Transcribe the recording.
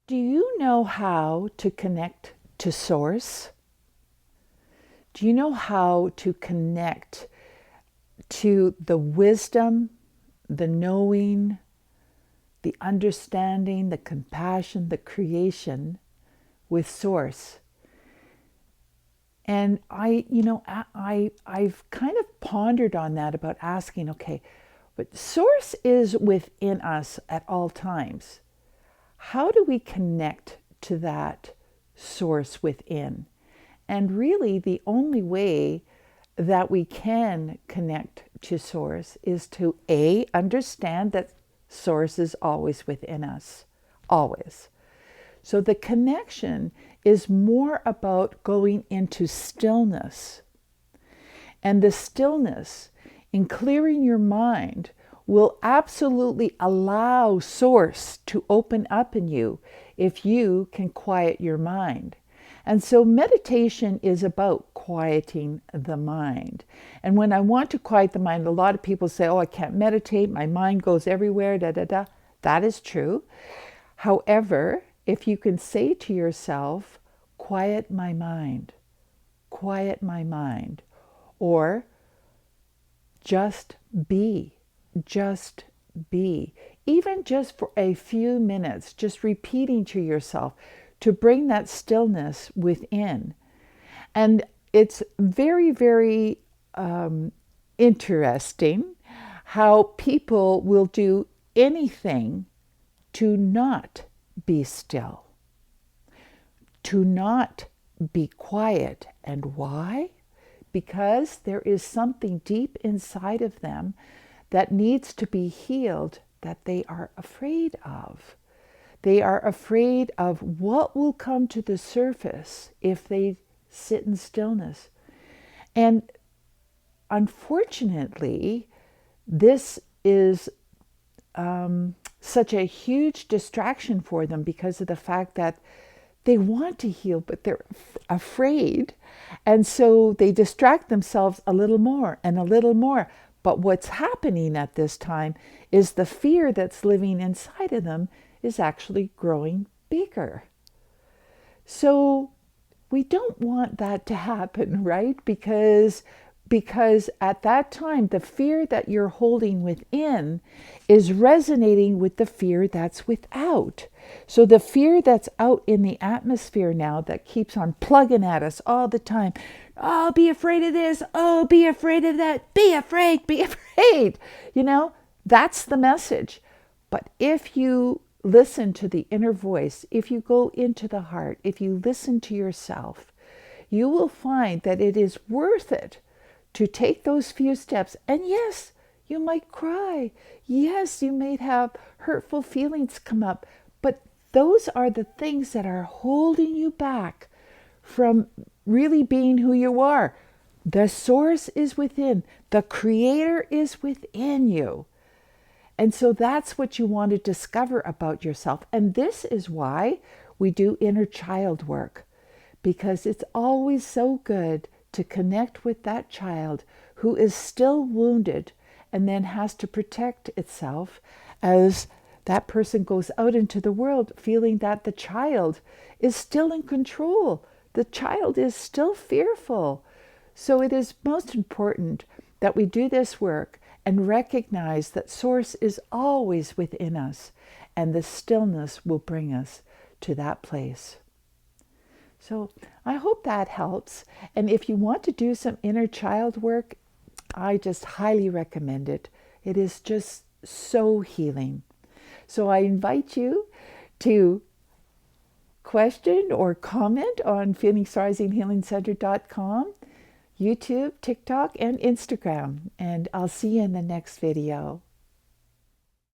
Do you know how to connect to Source? Do you know how to connect to the wisdom, the knowing, the understanding, the compassion, the creation with Source? And I've kind of pondered on that about asking, okay, but Source is within us at all times. How do we connect to that source within? And really, the only way that we can connect to source is to understand that source is always within us, always. So the connection is more about going into stillness. And the stillness in clearing your mind will absolutely allow source to open up in you if you can quiet your mind. And so meditation is about quieting the mind. And when I want to quiet the mind, a lot of people say, oh, I can't meditate, my mind goes everywhere, da da da. That is true. However, if you can say to yourself, quiet my mind, or just be, just be, even just for a few minutes, just repeating to yourself to bring that stillness within. And it's very, very interesting how people will do anything to not be still, to not be quiet. And why? Because there is something deep inside of them that needs to be healed that they are afraid of. They are afraid of what will come to the surface if they sit in stillness. And unfortunately, this is such a huge distraction for them because of the fact that they want to heal, but they're afraid. And so they distract themselves a little more and a little more. But what's happening at this time is the fear that's living inside of them is actually growing bigger. So we don't want that to happen, right? Because at that time, the fear that you're holding within is resonating with the fear that's without. So the fear that's out in the atmosphere now that keeps on plugging at us all the time. Oh, be afraid of this. Oh, be afraid of that. Be afraid, be afraid. That's the message. But if you listen to the inner voice, if you go into the heart, if you listen to yourself, you will find that it is worth it to take those few steps. And yes, you might cry. Yes, you may have hurtful feelings come up. But those are the things that are holding you back from really being who you are. The source is within. The creator is within you. And so that's what you want to discover about yourself. And this is why we do inner child work, because it's always so good to connect with that child who is still wounded and then has to protect itself as that person goes out into the world feeling that the child is still in control. The child is still fearful. So it is most important that we do this work and recognize that Source is always within us, and the stillness will bring us to that place. So I hope that helps. And if you want to do some inner child work, I just highly recommend it. It is just so healing. So I invite you to question or comment on phoenixrisinghealingcenter.com, YouTube, TikTok, and Instagram. And I'll see you in the next video.